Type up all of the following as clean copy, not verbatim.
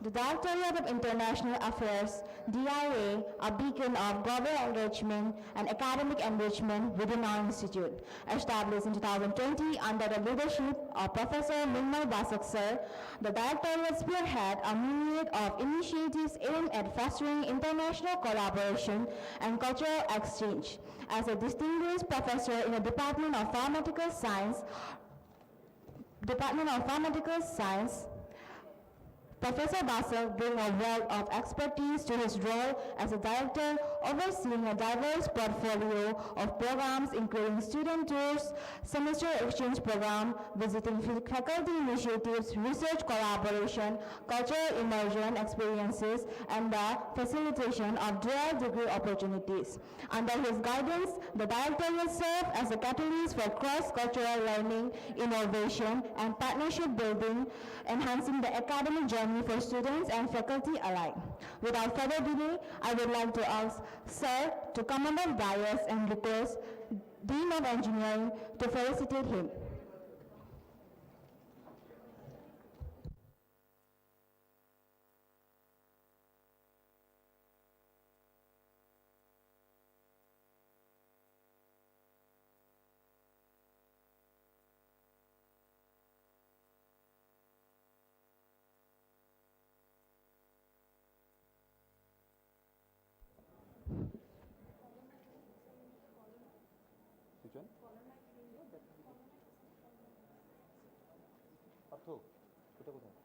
The Directorate of International Affairs, DIA, a beacon of global engagement and academic enrichment within our institute. Established in 2020 under the leadership of Professor Mingmal Basak Sir, the Directorate spearhead a myriad of initiatives aimed at fostering international collaboration and cultural exchange. As a distinguished professor in the Department of Pharmaceutical Science, Professor Basak brings a wealth of expertise to his role as a director, overseeing a diverse portfolio of programs including student tours, semester exchange program, visiting faculty initiatives, research collaboration, cultural immersion experiences, and the facilitation of dual degree opportunities. Under his guidance, the director will serve as a catalyst for cross-cultural learning, innovation, and partnership building, enhancing the academic journey for students and faculty alike. Without further delay, I would like to ask Sir to come on the dais and request Dean of Engineering to felicitate him. Which one? অর্থ ওটা কোথায়?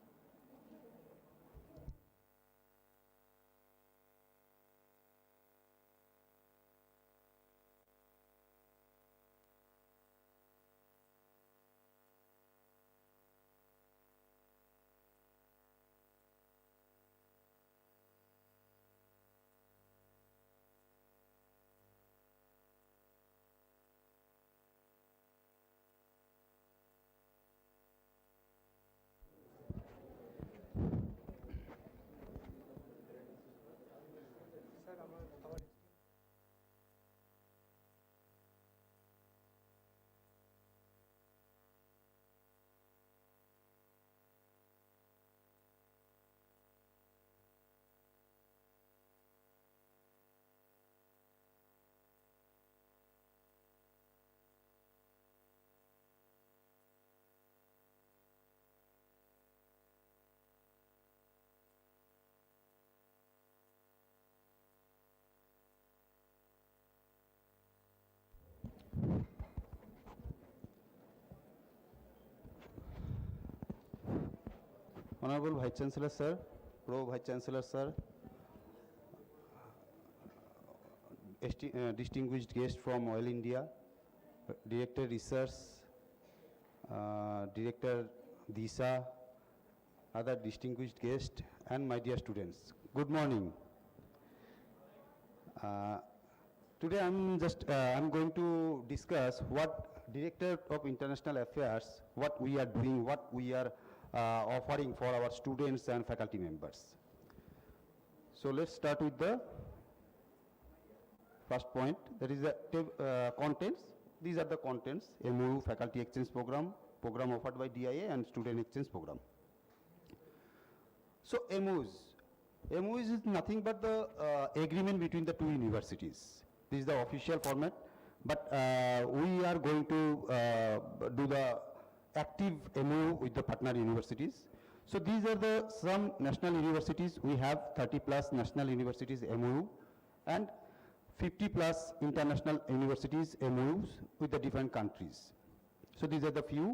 Honorable Vice Chancellor Sir, Pro Vice Chancellor Sir, distinguished guest from Oil India, Director Research, Director Disa, other distinguished guests, and my dear students. Good morning. Today I'm going to discuss what Director of International Affairs, what we are doing, what we are offering for our students and faculty members. So let's start with the first point, that is the contents. These are the contents: MOU, faculty exchange program offered by DIA, and student exchange program. So MOUs is nothing but the agreement between the two universities. This is the official format, but we are going to do the active MOU with the partner universities. So these are the some national universities. We have 30 plus national universities MOU and 50 plus international universities MOUs with the different countries. So these are the few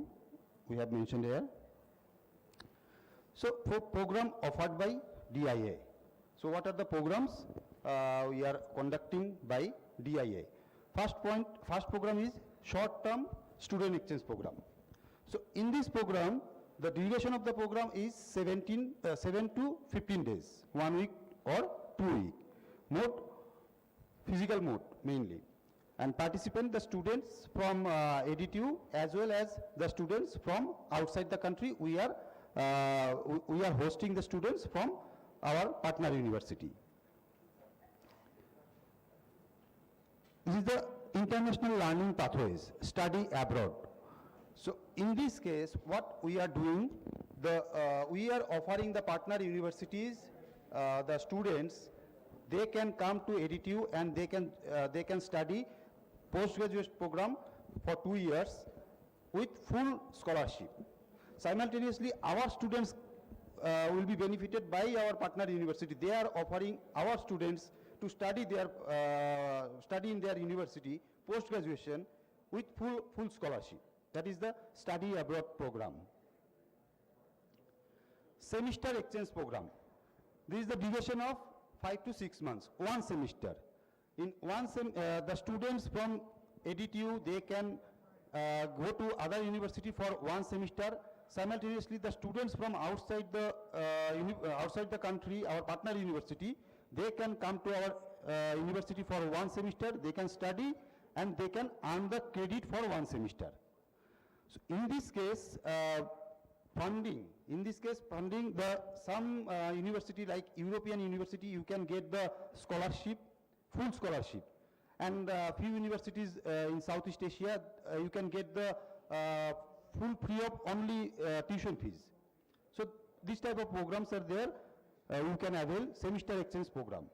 we have mentioned here. So for program offered by DIA. So what are the programs we are conducting by DIA? First program is short-term student exchange program. So in this program, the duration of the program is 7 to 15 days, 1 week or 2 weeks. Mode, physical mode mainly. And participant, the students from AD2 as well as the students from outside the country. We are hosting the students from our partner university. This is the international learning pathways, study abroad. So in this case, what we are doing, we are offering the partner universities, the students, they can come to ADTU and they can study postgraduate program for 2 years with full scholarship. Simultaneously, our students will be benefited by our partner university. They are offering our students to study in their university post-graduation with full scholarship. That is the study abroad program. Semester exchange program. This is the duration of 5 to 6 months, one semester. In the students from ADTU, they can go to other university for one semester. Simultaneously, the students from outside the country, our partner university, they can come to our university for one semester. They can study and they can earn the credit for one semester. So in this case, funding. Some university like European university, you can get the scholarship, full scholarship, and few universities in Southeast Asia, you can get the full free of only tuition fees. So this type of programs are there. You can avail semester exchange program.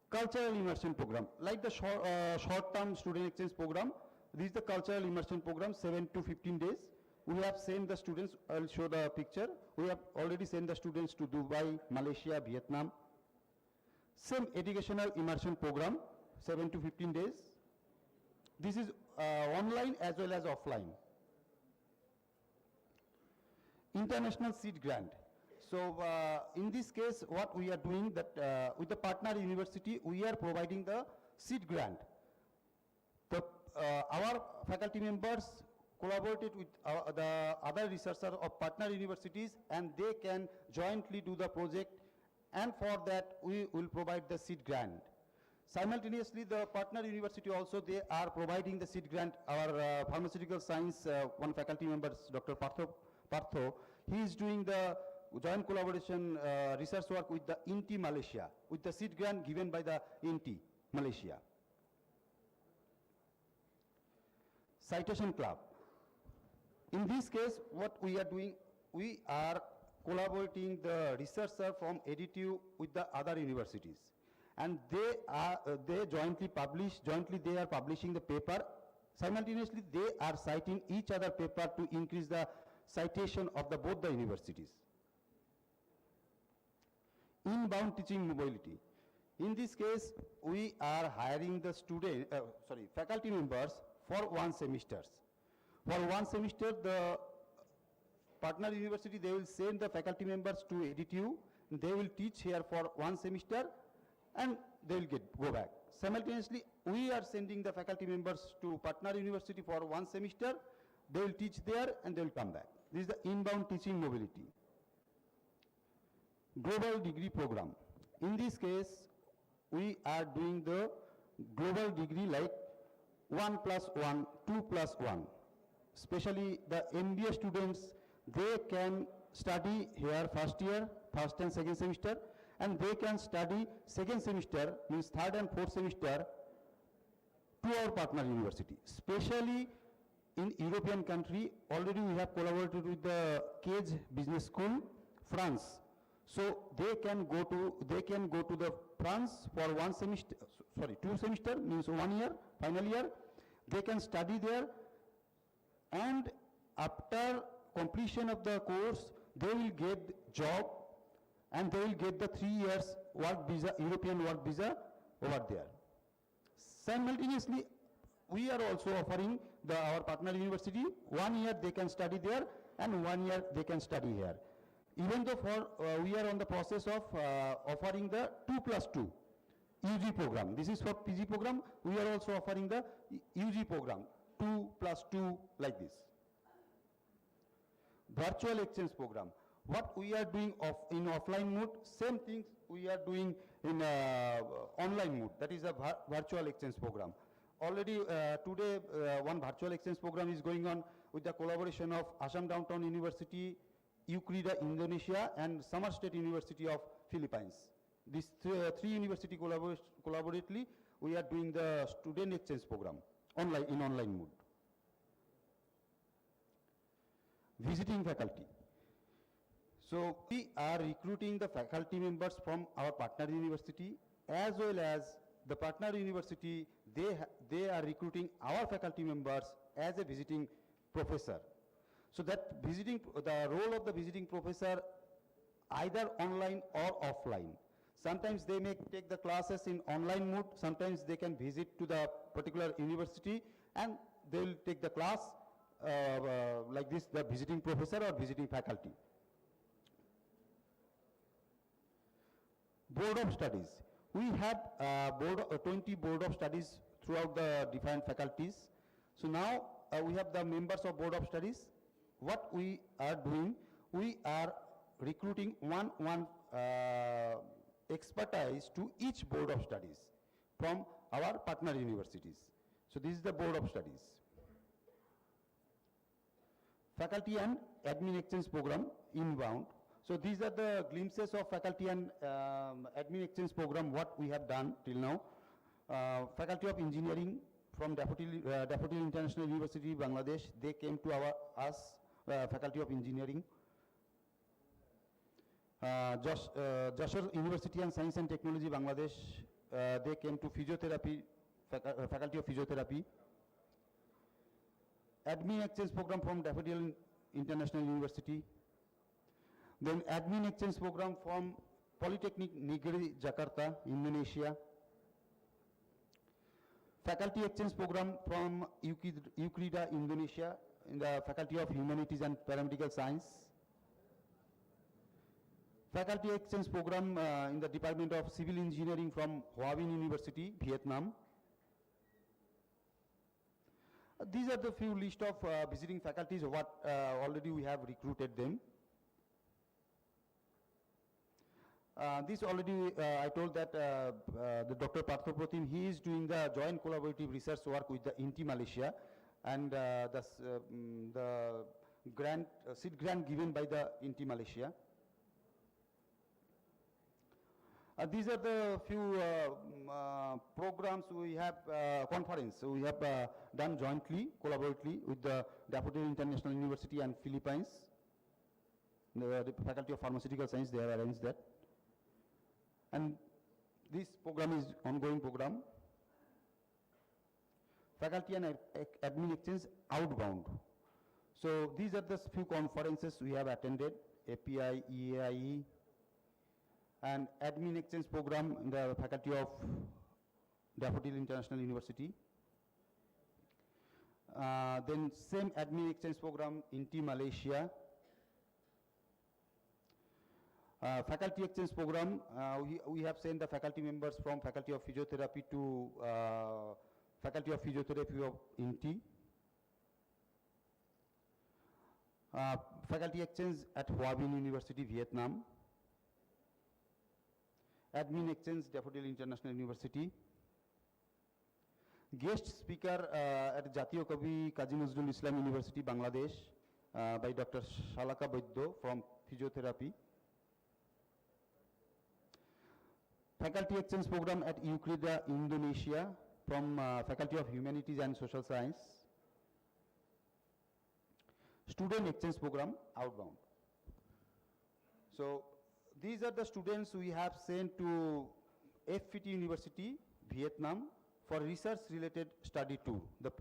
Cultural immersion program, like the short-term student exchange program. This is the cultural immersion program, 7 to 15 days. We have sent the students, I'll show the picture. We have already sent the students to Dubai, Malaysia, Vietnam. Same educational immersion program, 7 to 15 days. This is online as well as offline. International seed grant. So in this case, what we are doing that with the partner university, we are providing the seed grant. Our faculty members collaborated with the other researchers of partner universities, and they can jointly do the project, and for that we will provide the seed grant. Simultaneously, the partner university also, they are providing the seed grant. Our pharmaceutical science, one faculty member, Dr. Partho, he is doing the joint collaboration research work with the INTI Malaysia, with the seed grant given by the INTI Malaysia. Citation Club. In this case, what we are doing, we are collaborating the researcher from ADTU with the other universities. And they jointly they are publishing the paper. Simultaneously, they are citing each other paper to increase the citation of both the universities. Inbound teaching mobility. In this case, we are hiring the faculty members for one semester. For one semester, the partner university, they will send the faculty members to ADTU. They will teach here for one semester, and they will go back. Simultaneously, we are sending the faculty members to partner university for one semester. They will teach there and they will come back. This is the inbound teaching mobility. Global degree program. In this case, we are doing the global degree like 1+1, 2+1. Especially the MBA students, they can study here first year, first and second semester, and they can study second semester, means third and fourth semester, to our partner university. Especially in European country, already we have collaborated with the Cage Business School, France. So they can go to the France for one semester, 2 semester, means 1 year, final year. They can study there, and after completion of the course, they will get job, and they will get the 3 years work visa, European work visa over there. Simultaneously, we are also offering our partner university, 1 year they can study there, and 1 year they can study here. Even though we are on the process of offering the 2+2 UG program. This is for PG program. We are also offering the UG program, 2+2 like this. Virtual exchange program. What we are doing in offline mode, same things we are doing in online mode. That is a virtual exchange program. Already today, one virtual exchange program is going on with the collaboration of Assam Downtown University, UCRIDA Indonesia, and Samar State University of Philippines. These three university collaboratively, we are doing the student exchange program in online mode. visiting faculty. So we are recruiting the faculty members from our partner university, as well as the partner university, they are recruiting our faculty members as a visiting professor. So that the role of the visiting professor, either online or offline. Sometimes they may take the classes in online mode, sometimes they can visit to the particular university and they will take the class like this, the visiting professor or visiting faculty. Board of Studies. We have 20 Board of Studies throughout the different faculties. So now we have the members of Board of Studies. What we are doing, we are recruiting one expertise to each Board of Studies from our partner universities. So this is the Board of Studies. Faculty and Admin Exchange Program, inbound. So these are the glimpses of faculty and admin exchange program, what we have done till now. Faculty of Engineering from Daffodil International University, Bangladesh, they came to us, Faculty of Engineering. Joshua University and Science and Technology, Bangladesh, they came to physiotherapy, Faculty of Physiotherapy. Admin Exchange Program from Daffodil International University. Then Admin Exchange Program from Polytechnic Negeri, Jakarta, Indonesia. Faculty Exchange Program from Ukrida, Indonesia, in the Faculty of Humanities and Paramedical Science. Faculty Exchange Program in the Department of Civil Engineering from Hoa Binh University, Vietnam. These are the few list of visiting faculties, what already we have recruited them. This already, I told that the Dr. Partho Protim, he is doing the joint collaborative research work with the INTI Malaysia, and the grant, seed grant given by the INTI Malaysia. These are the few programs we have, conference we have done jointly, collaboratively with the Daffodil International University and Philippines. The Faculty of Pharmaceutical Science, they have arranged that. And this program is ongoing program. Faculty and Admin Exchange outbound. So these are the few conferences we have attended, API, EAIE, and Admin Exchange Program in the Faculty of Daffodil International University. Then same Admin Exchange Program in Malaysia. Faculty Exchange Program, we have sent the faculty members from Faculty of Physiotherapy to Faculty of Physiotherapy of INTI. Faculty Exchange at Hoa Binh University, Vietnam. Admin Exchange, Daffodil International University. Guest speaker at Jatiyo Kavi Kazi Nazrul Islam University, Bangladesh, by Dr. Shalaka Baidyo from Physiotherapy. Faculty Exchange Program at Ukrida, Indonesia, from Faculty of Humanities and Social Science. Student Exchange Program, outbound. So these are the students we have sent to FPT University, Vietnam, for research-related study tour. The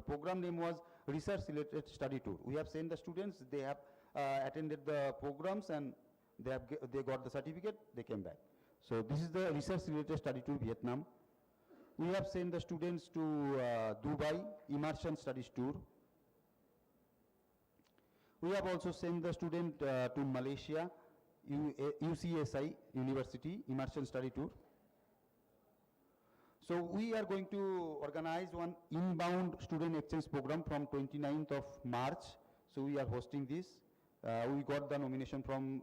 program name was Research-related Study Tour. We have sent the students, they have attended the programs and they got the certificate, they came back. So this is the research-related study tour, Vietnam. We have sent the students to Dubai, Immersion Studies Tour. We have also sent the student to Malaysia, UCSI University, Immersion Study Tour. So we are going to organize one inbound student exchange program from 29th of March. So we are hosting this. We got the nomination from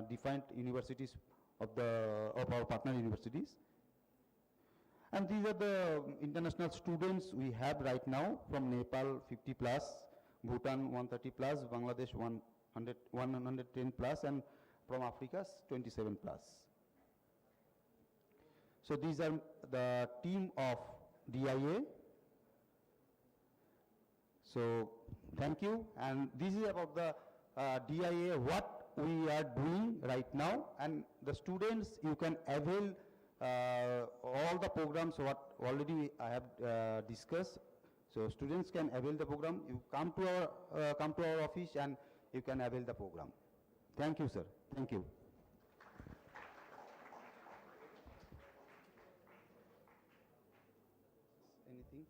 different universities of our partner universities. And these are the international students we have right now from Nepal 50 plus, Bhutan 130 plus, Bangladesh 110 plus, and from Africa 27 plus. So these are the team of DIA. So thank you. And this is about the DIA, what we are doing right now. And the students, you can avail all the programs what already I have discussed. So students can avail the program. You come to our office and you can avail the program. Thank you, sir. Thank you. Anything?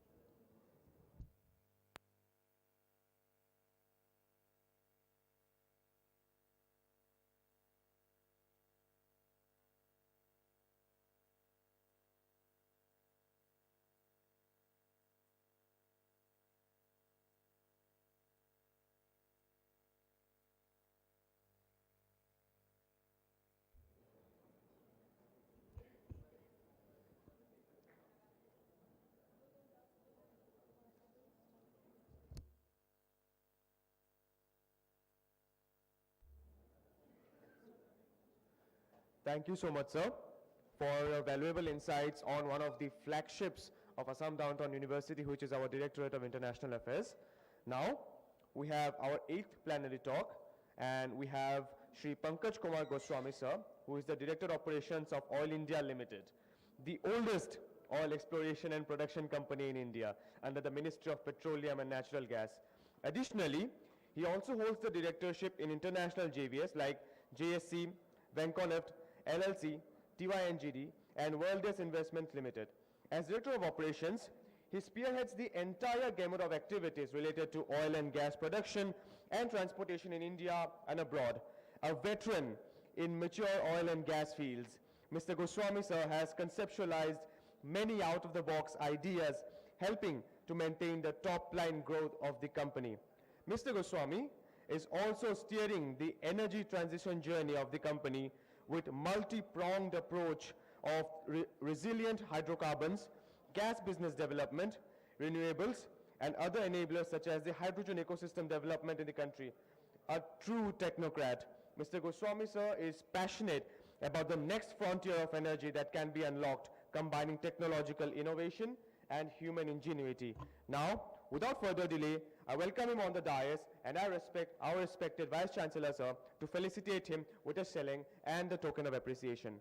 Thank you so much, sir, for your valuable insights on one of the flagships of Assam Downtown University, which is our Directorate of International Affairs. Now, we have our 8th plenary talk, and we have Shri Pankaj Kumar Goswami, sir, who is the Director of Operations of Oil India Limited, the oldest oil exploration and production company in India under the Ministry of Petroleum and Natural Gas. Additionally, he also holds the directorship in international JVS like JSC, Vanconeft, LLC, TYNGD, and Worldes Investments Limited. As Director of Operations, he spearheads the entire gamut of activities related to oil and gas production and transportation in India and abroad. A veteran in mature oil and gas fields, Mr. Goswami, sir, has conceptualized many out-of-the-box ideas, helping to maintain the top-line growth of the company. Mr. Goswami is also steering the energy transition journey of the company with multi-pronged approach of resilient hydrocarbons, gas business development, renewables, and other enablers such as the hydrogen ecosystem development in the country. A true technocrat, Mr. Goswami, sir, is passionate about the next frontier of energy that can be unlocked, combining technological innovation and human ingenuity. Now, without further delay, I welcome him on the dais, and I respect our respected Vice Chancellor, sir, to felicitate him with a shilling and the token of appreciation.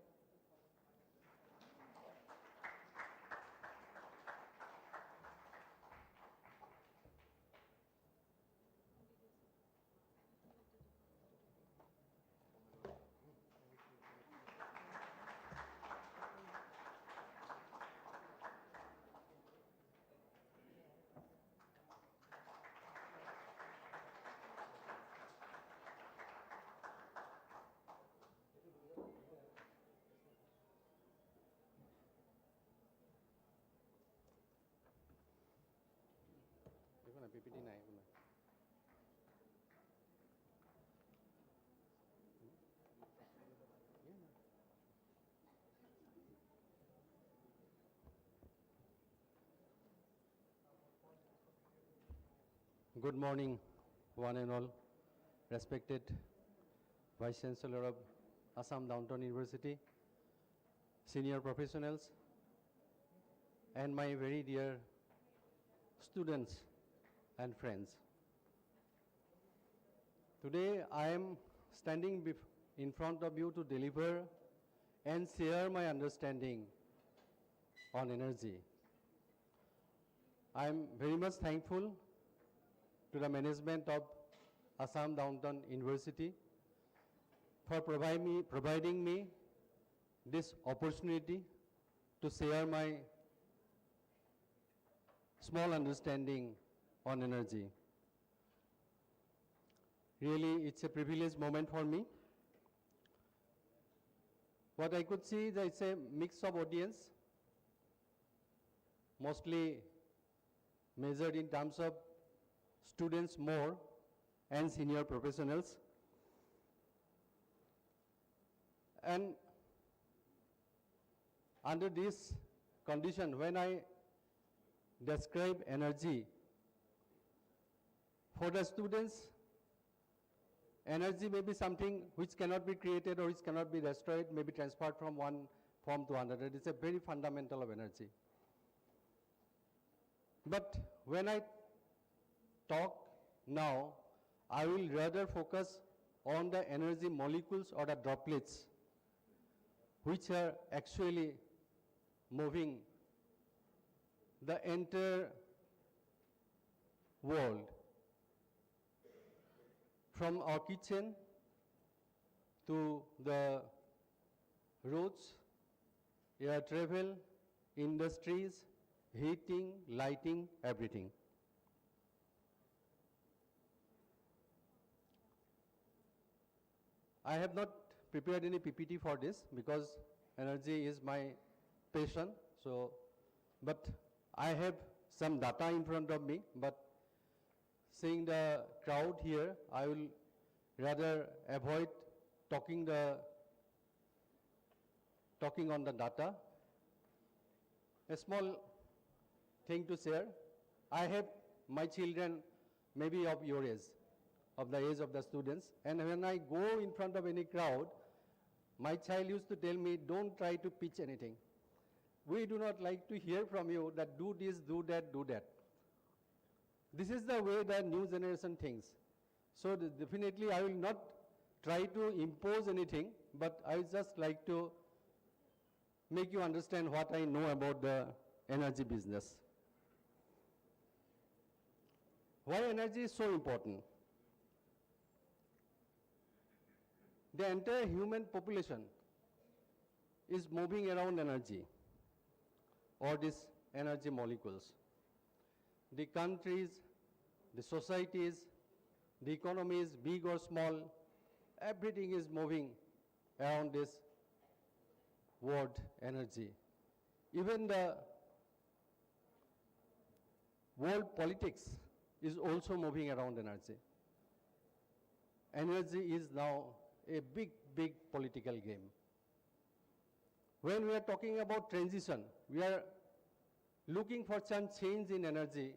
Good morning, one and all. Respected Vice Chancellor of Assam Downtown University, senior professionals, and my very dear students and friends. Today I am standing in front of you to deliver and share my understanding on energy. I am very much thankful to the management of Assam Downtown University for providing me this opportunity to share my small understanding on energy. Really, it's a privileged moment for me. What I could see is that it's a mix of audience, mostly measured in terms of students more and senior professionals. And under this condition, when I describe energy, for the students, energy may be something which cannot be created or which cannot be destroyed, may be transferred from one form to another. It's a very fundamental of energy. But when I talk now, I will rather focus on the energy molecules or the droplets which are actually moving the entire world from our kitchen to the roads, air travel, industries, heating, lighting, everything. I have not prepared any PPT for this because energy is my passion. So, but I have some data in front of me, but seeing the crowd here, I will rather avoid talking on the data. A small thing to share. I have my children maybe of your age, of the age of the students, and when I go in front of any crowd, my child used to tell me, don't try to pitch anything. We do not like to hear from you that do this, do that, do that. This is the way the new generation thinks. So definitely I will not try to impose anything, but I would just like to make you understand what I know about the energy business. Why energy is so important? The entire human population is moving around energy or these energy molecules. The countries, the societies, the economies, big or small, everything is moving around this word energy. Even the world politics is also moving around energy. Energy is now a big, big political game. When we are talking about transition, we are looking for some change in energy,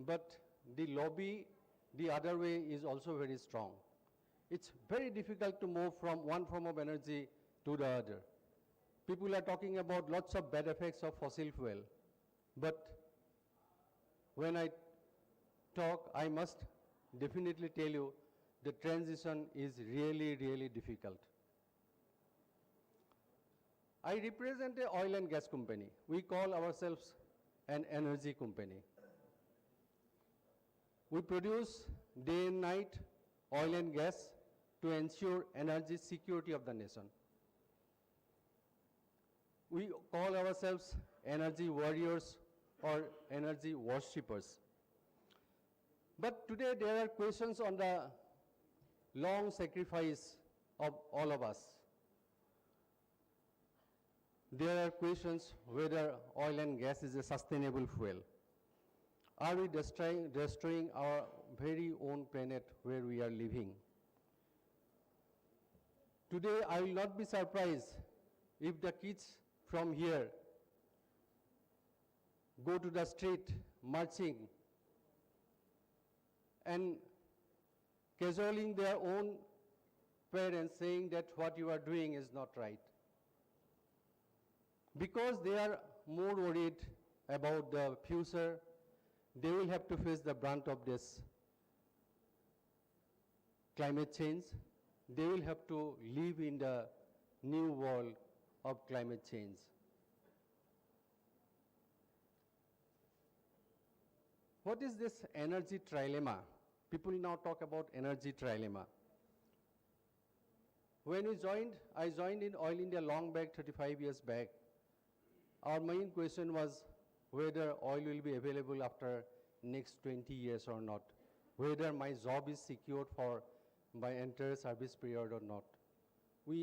but the lobby the other way is also very strong. It's very difficult to move from one form of energy to the other. People are talking about lots of bad effects of fossil fuel, but when I talk, I must definitely tell you the transition is really, really difficult. I represent an oil and gas company. We call ourselves an energy company. We produce day and night oil and gas to ensure energy security of the nation. We call ourselves energy warriors or energy worshippers. But today there are questions on the long sacrifice of all of us. There are questions whether oil and gas is a sustainable fuel. Are we destroying our very own planet where we are living? Today I will not be surprised if the kids from here go to the street marching and cajoling their own parents, saying that what you are doing is not right. Because they are more worried about the future, they will have to face the brunt of this climate change. They will have to live in the new world of climate change. What is this energy trilemma? People now talk about energy trilemma. When I joined in Oil India long back, 35 years back. Our main question was whether oil will be available after next 20 years or not, whether my job is secured for my entire service period or not.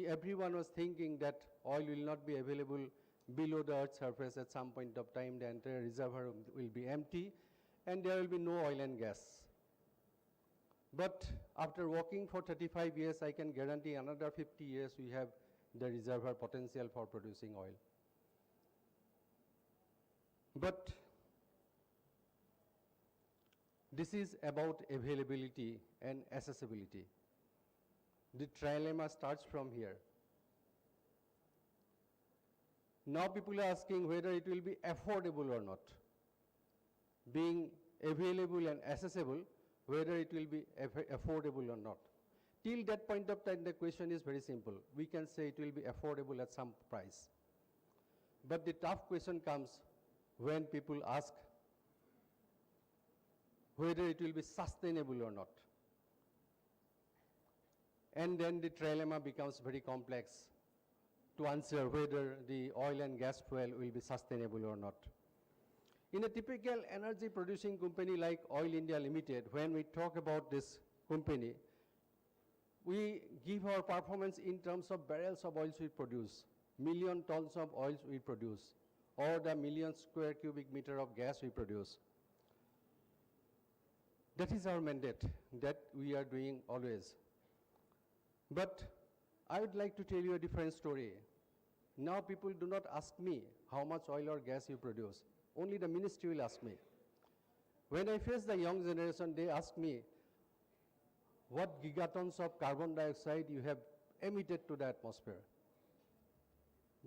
Everyone was thinking that oil will not be available below the earth's surface at some point of time. The entire reservoir will be empty and there will be no oil and gas. But after working for 35 years, I can guarantee another 50 years we have the reservoir potential for producing oil. But this is about availability and accessibility. The trilemma starts from here. Now people are asking whether it will be affordable or not. Being available and accessible, whether it will be affordable or not. Till that point of time, the question is very simple. We can say it will be affordable at some price. But the tough question comes when people ask whether it will be sustainable or not. And then the trilemma becomes very complex to answer whether the oil and gas fuel will be sustainable or not. In a typical energy producing company like Oil India Limited, when we talk about this company, we give our performance in terms of barrels of oils we produce, million tons of oils we produce, or the million square cubic meter of gas we produce. That is our mandate, that we are doing always. But I would like to tell you a different story. Now people do not ask me how much oil or gas you produce. Only the ministry will ask me. When I face the young generation, they ask me, what gigatons of carbon dioxide you have emitted to the atmosphere?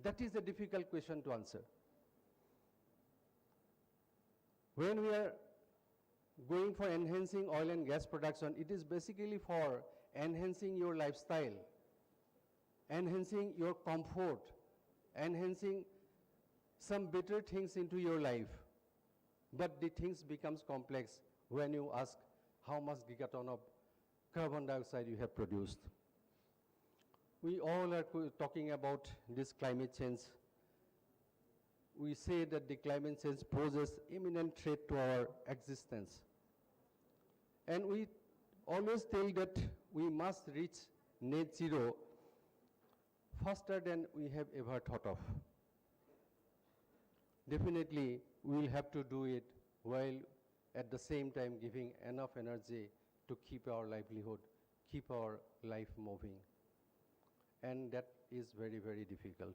That is a difficult question to answer. When we are going for enhancing oil and gas production, it is basically for enhancing your lifestyle, enhancing your comfort, enhancing some better things into your life. But the things becomes complex when you ask how much gigaton of carbon dioxide you have produced. We all are talking about this climate change. We say that the climate change poses imminent threat to our existence. And we always tell that we must reach net zero faster than we have ever thought of. Definitely, we will have to do it while at the same time giving enough energy to keep our livelihood, keep our life moving. And that is very, very difficult.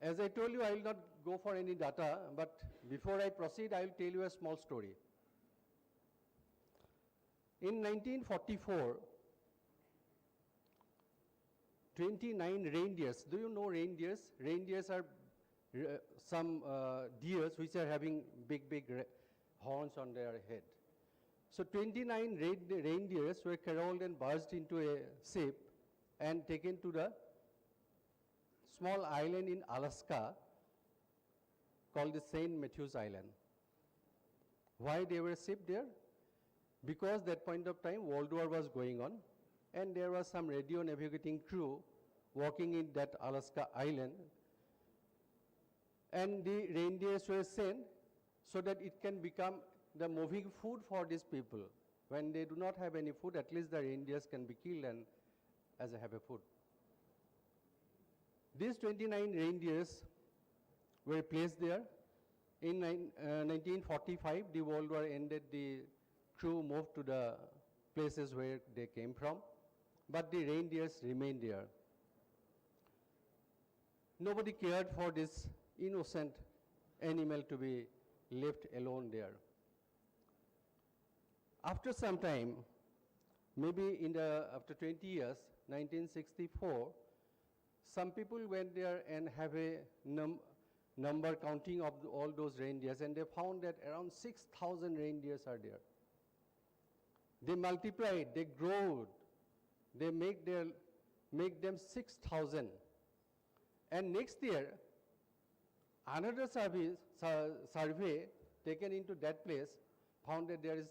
As I told you, I will not go for any data, but before I proceed, I will tell you a small story. In 1944, 29 reindeers. Do you know reindeers? Reindeers are some deers which are having big horns on their head. So 29 reindeers were caroled and barged into a ship and taken to the small island in Alaska called the St. Matthews Island. Why they were shipped there? Because that point of time World War was going on, and there was some radio navigating crew working in that Alaska island, and the reindeers were sent so that it can become the moving food for these people. When they do not have any food, at least the reindeers can be killed and as a have a food. These 29 reindeers were placed there. In 1945, the World War ended, the crew moved to the places where they came from, but the reindeers remained there. Nobody cared for this innocent animal to be left alone there. After some time, maybe after 20 years, 1964, some people went there and have a number counting of all those reindeers, and they found that around 6,000 reindeers are there. They multiplied, they growed, they make them 6,000. And next year, another survey taken into that place found that there is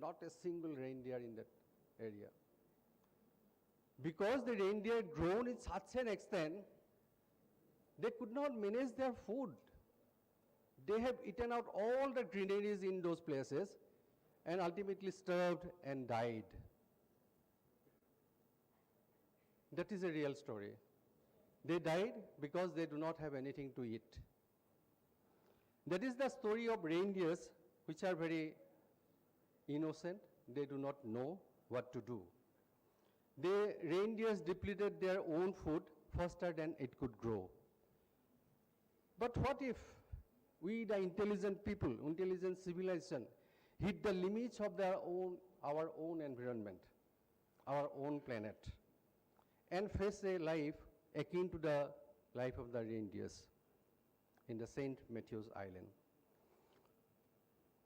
not a single reindeer in that area. Because the reindeer grown in such an extent, they could not manage their food. They have eaten out all the greeneries in those places and ultimately starved and died. That is a real story. They died because they do not have anything to eat. That is the story of reindeers, which are very innocent. They do not know what to do. The reindeers depleted their own food faster than it could grow. But what if we, the intelligent people, intelligent civilization, hit the limits of our own environment, our own planet, and face a life akin to the life of the reindeers? in the St. Matthews Island.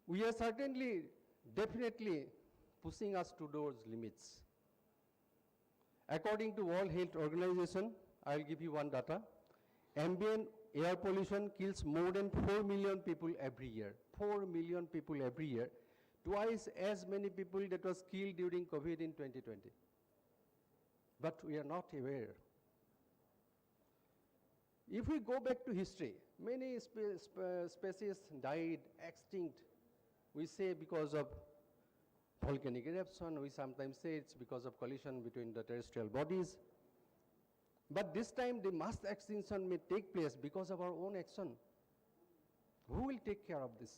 We are certainly, definitely pushing us to those limits. According to World Health Organization, I'll give you one data. Ambient air pollution kills more than 4 million people every year. 4 million people every year. Twice as many people that was killed during COVID in 2020. But we are not aware. If we go back to history, many species died extinct. We say because of volcanic eruption, we sometimes say it's because of collision between the terrestrial bodies. But this time the mass extinction may take place because of our own action. Who will take care of this?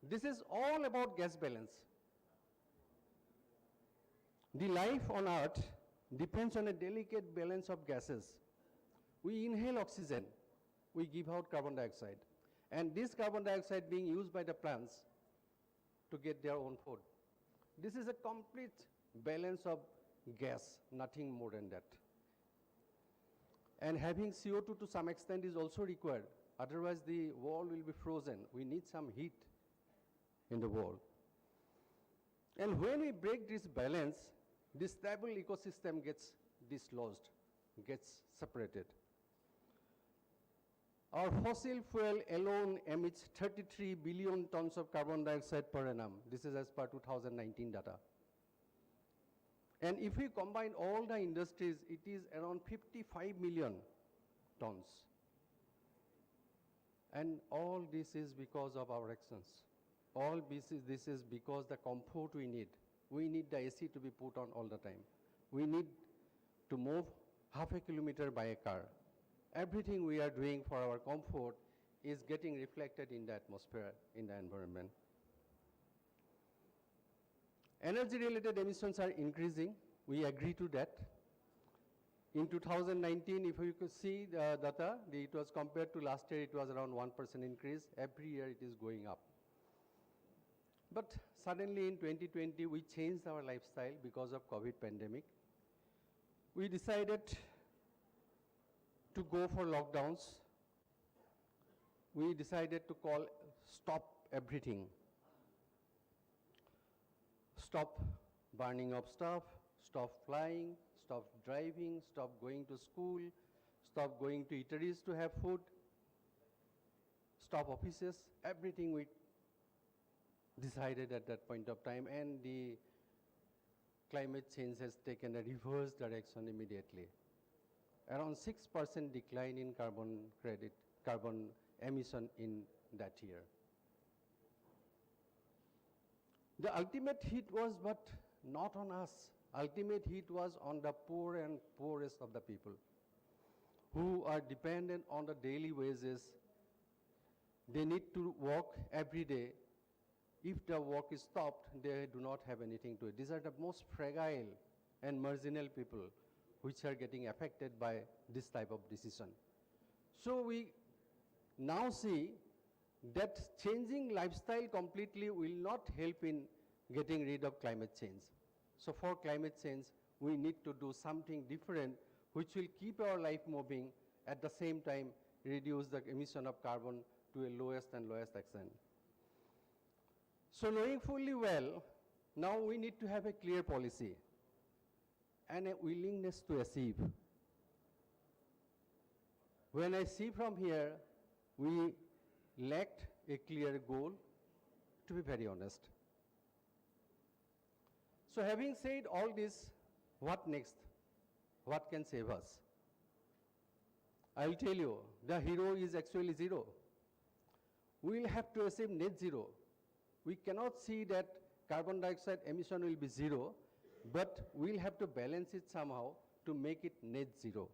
This is all about gas balance. The life on Earth depends on a delicate balance of gases. We inhale oxygen, we give out carbon dioxide. And this carbon dioxide being used by the plants to get their own food. This is a complete balance of gas, nothing more than that. And having CO2 to some extent is also required. Otherwise the world will be frozen. We need some heat in the world. And when we break this balance, this stable ecosystem gets dislodged, gets separated. Our fossil fuel alone emits 33 billion tons of carbon dioxide per annum. This is as per 2019 data. And if we combine all the industries, it is around 55 million tons. And all this is because of our actions. All this is because the comfort we need. We need the AC to be put on all the time. We need to move half a kilometer by a car. Everything we are doing for our comfort is getting reflected in the atmosphere, in the environment. Energy-related emissions are increasing. We agree to that. In 2019, if you could see the data, it was compared to last year, it was around 1% increase. Every year it is going up. But suddenly in 2020, we changed our lifestyle because of COVID pandemic. We decided to go for lockdowns. We decided to call stop everything. Stop burning of stuff, stop flying, stop driving, stop going to school, stop going to eateries to have food, stop offices, everything we decided at that point of time, and the climate change has taken a reverse direction immediately. Around 6% decline in carbon emission in that year. The ultimate hit was but not on us. Ultimate hit was on the poor and poorest of the people who are dependent on the daily wages. They need to work every day. If the work is stopped, they do not have anything to eat. These are the most fragile and marginal people which are getting affected by this type of decision. So we now see that changing lifestyle completely will not help in getting rid of climate change. So for climate change, we need to do something different which will keep our life moving, at the same time reduce the emission of carbon to a lowest and lowest extent. So knowing fully well, now we need to have a clear policy and a willingness to achieve. When I see from here, we lacked a clear goal, to be very honest. So having said all this, what next? What can save us? I will tell you, the hero is actually zero. We will have to achieve net zero. We cannot see that carbon dioxide emission will be zero, but we'll have to balance it somehow to make it net zero.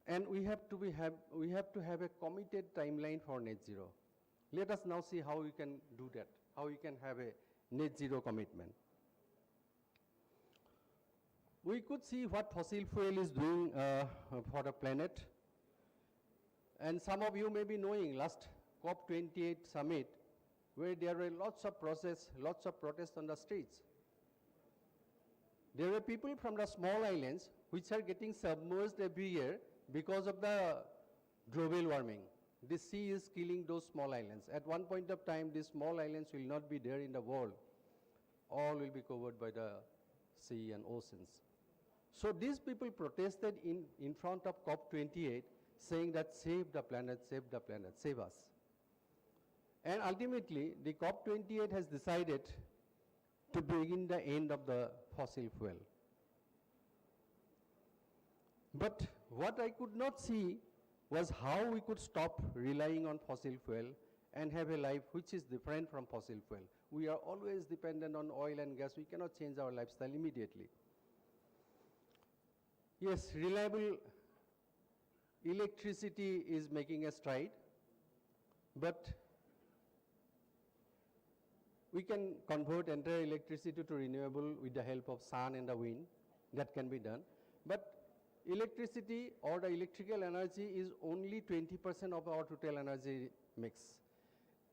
And we have to have a committed timeline for net zero. Let us now see how we can do that, how we can have a net zero commitment. We could see what fossil fuel is doing for the planet. And some of you may be knowing last COP28 summit, where there were lots of protests on the streets. There are people from the small islands which are getting submerged every year because of the global warming. The sea is killing those small islands. At one point of time, these small islands will not be there in the world. All will be covered by the sea and oceans. So these people protested in front of COP28 saying that save the planet, save us. And ultimately, the COP28 has decided to begin the end of the fossil fuel. But what I could not see was how we could stop relying on fossil fuel and have a life which is different from fossil fuel. We are always dependent on oil and gas. We cannot change our lifestyle immediately. Yes, reliable electricity is making a stride, but we can convert entire electricity to renewable with the help of sun and the wind. That can be done. But electricity or the electrical energy is only 20% of our total energy mix.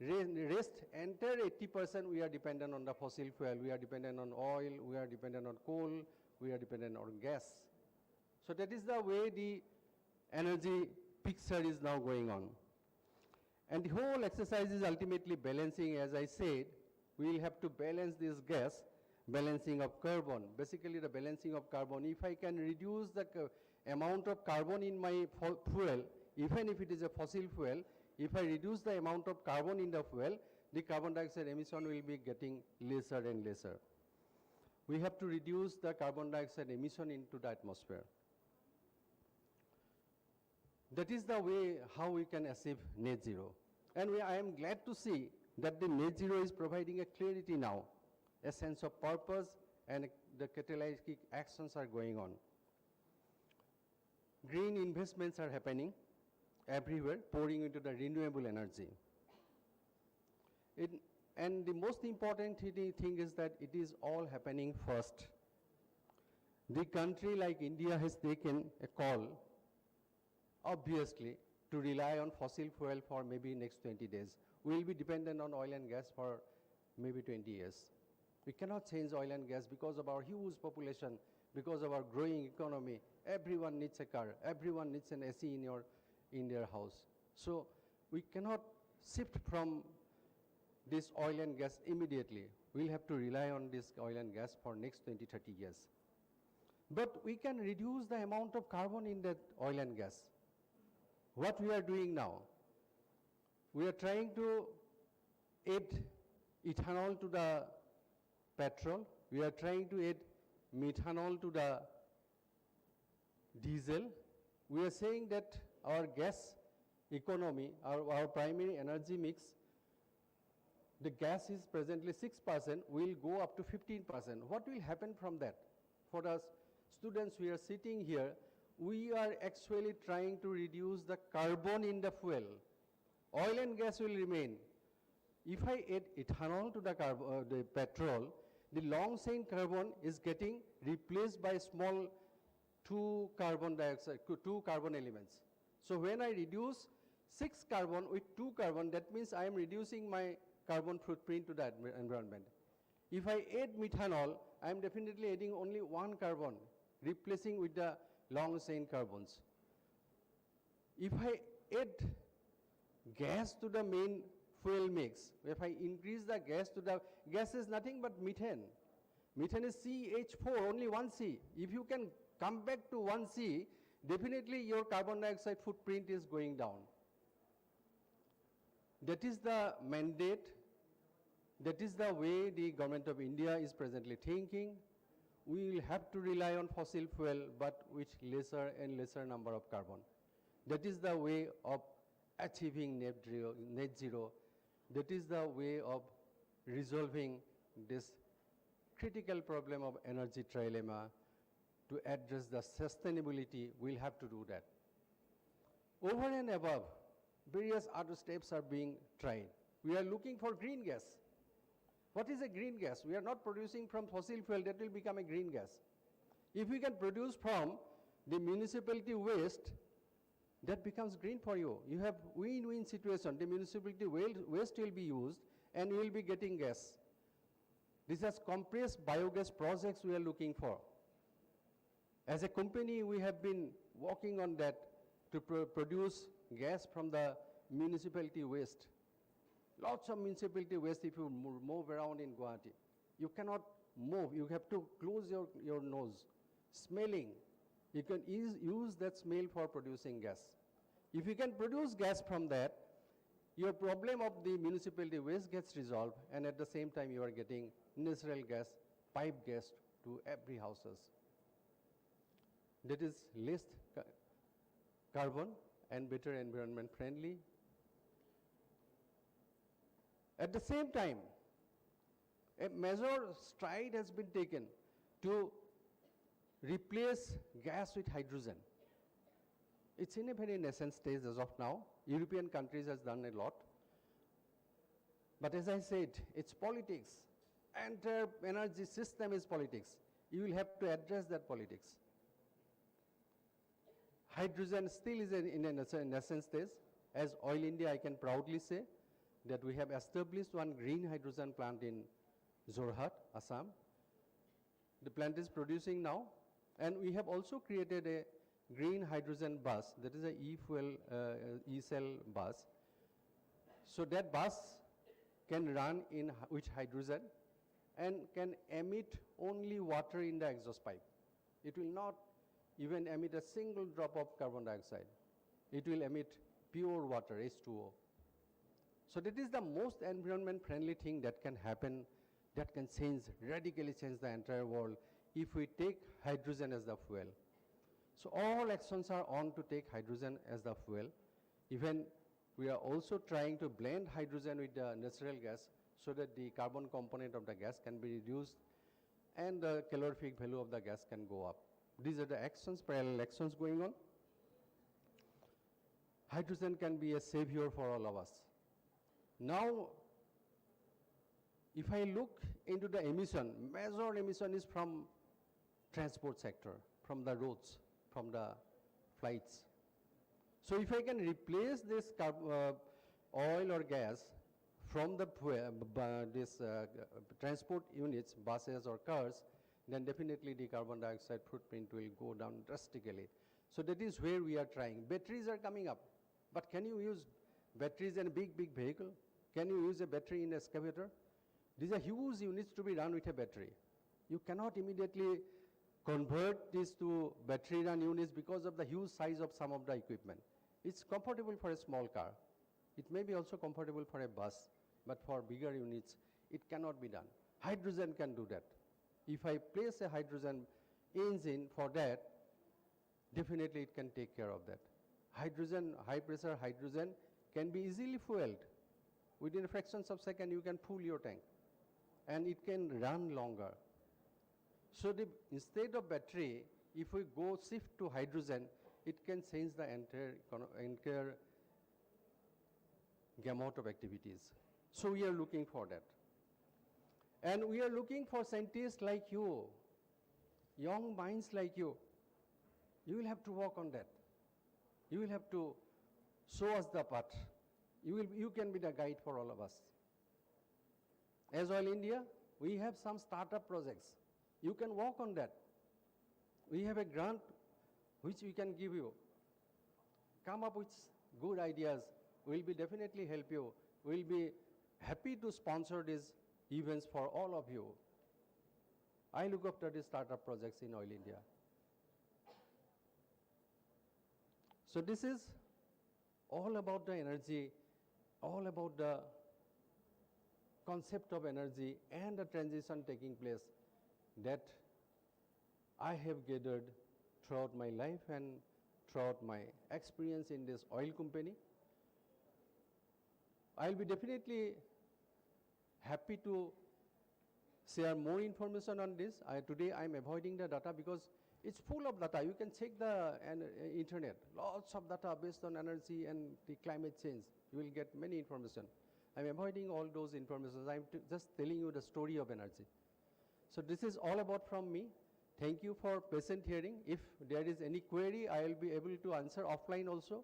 Rest, entire 80% we are dependent on the fossil fuel. We are dependent on oil, we are dependent on coal, we are dependent on gas. So that is the way the energy picture is now going on. And the whole exercise is ultimately balancing, as I said, we will have to balance this gas, balancing of carbon, basically the balancing of carbon. If I can reduce the amount of carbon in my fuel, even if it is a fossil fuel, if I reduce the amount of carbon in the fuel, the carbon dioxide emission will be getting lesser and lesser. We have to reduce the carbon dioxide emission into the atmosphere. That is the way how we can achieve net zero. And I am glad to see that the net zero is providing a clarity now, a sense of purpose, and the catalytic actions are going on. Green investments are happening everywhere, pouring into the renewable energy. And the most important thing is that it is all happening first. The country like India has taken a call, obviously, to rely on fossil fuel for maybe next 20 days. We will be dependent on oil and gas for maybe 20 years. We cannot change oil and gas because of our huge population, because of our growing economy. Everyone needs a car. Everyone needs an AC in their house. So we cannot shift from this oil and gas immediately. We'll have to rely on this oil and gas for next 20, 30 years. But we can reduce the amount of carbon in that oil and gas. What we are doing now, we are trying to add ethanol to the petrol. We are trying to add methanol to the diesel. We are saying that our gas economy, our primary energy mix, the gas is presently 6%, will go up to 15%. What will happen from that? For us students who are sitting here, we are actually trying to reduce the carbon in the fuel. Oil and gas will remain. If I add ethanol to the petrol, the long chain carbon is getting replaced by small two carbon elements. So when I reduce 6 carbon with 2 carbon, that means I am reducing my carbon footprint to the environment. If I add methanol, I am definitely adding only 1 carbon, replacing with the long chain carbons. If I add gas to the main fuel mix, if I increase the gas is nothing but methane. Methane is CH4, only 1 C. If you can come back to 1 C, definitely your carbon dioxide footprint is going down. That is the mandate. That is the way the government of India is presently thinking. We will have to rely on fossil fuel, but with lesser and lesser number of carbon. That is the way of achieving net zero. That is the way of resolving this critical problem of energy trilemma. To address the sustainability, we'll have to do that. Over and above, various other steps are being tried. We are looking for green gas. What is a green gas? We are not producing from fossil fuel, that will become a green gas. If we can produce from the municipality waste, that becomes green for you. You have win-win situation. The municipality waste will be used and you will be getting gas. These are compressed biogas projects we are looking for. As a company, we have been working on that to produce gas from the municipality waste. Lots of municipality waste if you move around in Guwahati. You cannot move, you have to close your nose. Smelling, you can use that smell for producing gas. If you can produce gas from that, your problem of the municipality waste gets resolved, and at the same time you are getting natural gas, pipe gas to every houses. That is less carbon and better environment friendly. At the same time, a major stride has been taken to replace gas with hydrogen. It's in a very nascent stage as of now. European countries has done a lot. But as I said, it's politics. Entire energy system is politics. You will have to address that politics. Hydrogen still is in a nascent stage. As Oil India, I can proudly say that we have established one green hydrogen plant in Jorhat, Assam. The plant is producing now, and we have also created a green hydrogen bus, that is a e-fuel, e-cell bus. So that bus can run with hydrogen and can emit only water in the exhaust pipe. It will not even emit a single drop of carbon dioxide. It will emit pure water, H2O. So that is the most environment friendly thing that can happen, that can radically change the entire world if we take hydrogen as the fuel. So all actions are on to take hydrogen as the fuel. Even we are also trying to blend hydrogen with the natural gas so that the carbon component of the gas can be reduced and the calorific value of the gas can go up. These are the actions, parallel actions going on. Hydrogen can be a savior for all of us. Now, if I look into the emission, major emission is from transport sector, from the roads, from the flights. So if I can replace this oil or gas from the transport units, buses or cars, then definitely the carbon dioxide footprint will go down drastically. So that is where we are trying. Batteries are coming up, but can you use batteries in a big vehicle? Can you use a battery in an excavator? These are huge units to be run with a battery. You cannot immediately convert this to battery run units because of the huge size of some of the equipment. It's comfortable for a small car. It may be also comfortable for a bus, but for bigger units, it cannot be done. Hydrogen can do that. If I place a hydrogen engine for that, definitely it can take care of that. Hydrogen, high pressure hydrogen can be easily fueled. Within fractions of a second, you can fuel your tank, and it can run longer. So instead of battery, if we go shift to hydrogen, it can change the entire gamut of activities. So we are looking for that. And we are looking for scientists like you, young minds like you. You will have to work on that. You will have to show us the path. You can be the guide for all of us. As Oil India, we have some startup projects. You can work on that. We have a grant which we can give you. Come up with good ideas. We'll be definitely help you. We'll be happy to sponsor these events for all of you. I look after the startup projects in Oil India. So this is all about the energy, all about the concept of energy and the transition taking place that I have gathered throughout my life and throughout my experience in this oil company. I'll be definitely happy to share more information on this. Today I'm avoiding the data because it's full of data. You can check the internet. Lots of data based on energy and the climate change. You will get many information. I'm avoiding all those information. I'm just telling you the story of energy. So this is all about from me. Thank you for patient hearing. If there is any query, I will be able to answer offline also.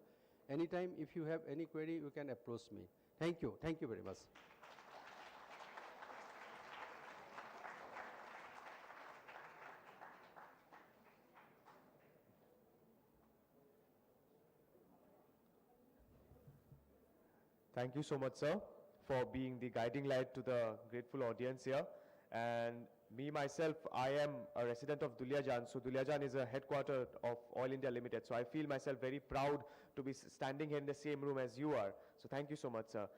Anytime, if you have any query, you can approach me. Thank you. Thank you very much. Thank you so much, sir, for being the guiding light to the grateful audience here. And me, myself, I am a resident of Duliajan. So Duliajan is a headquarter of Oil India Limited. So I feel myself very proud to be standing here in the same room as you are. So thank you so much, sir.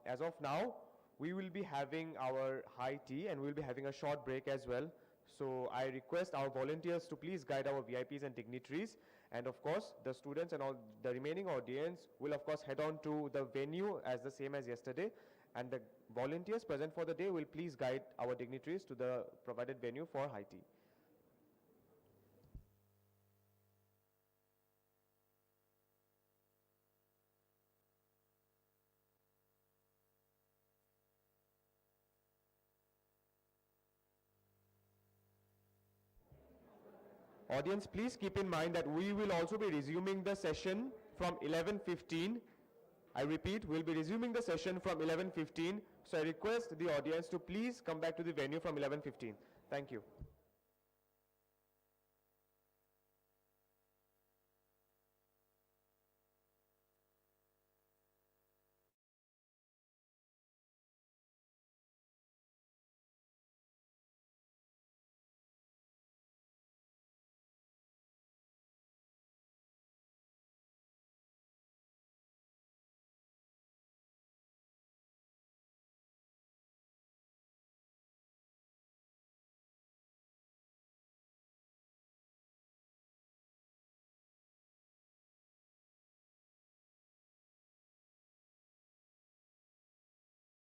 As of now, we will be having our high tea and we'll be having a short break as well. So I request our volunteers to please guide our VIPs and dignitaries. And of course, the students and all the remaining audience will of course head on to the venue as the same as yesterday. And the volunteers present for the day will please guide our dignitaries to the provided venue for high tea. Audience, please keep in mind that we will also be resuming the session from 11:15. I repeat, we'll be resuming the session from 11:15. So I request the audience to please come back to the venue from 11:15. Thank you.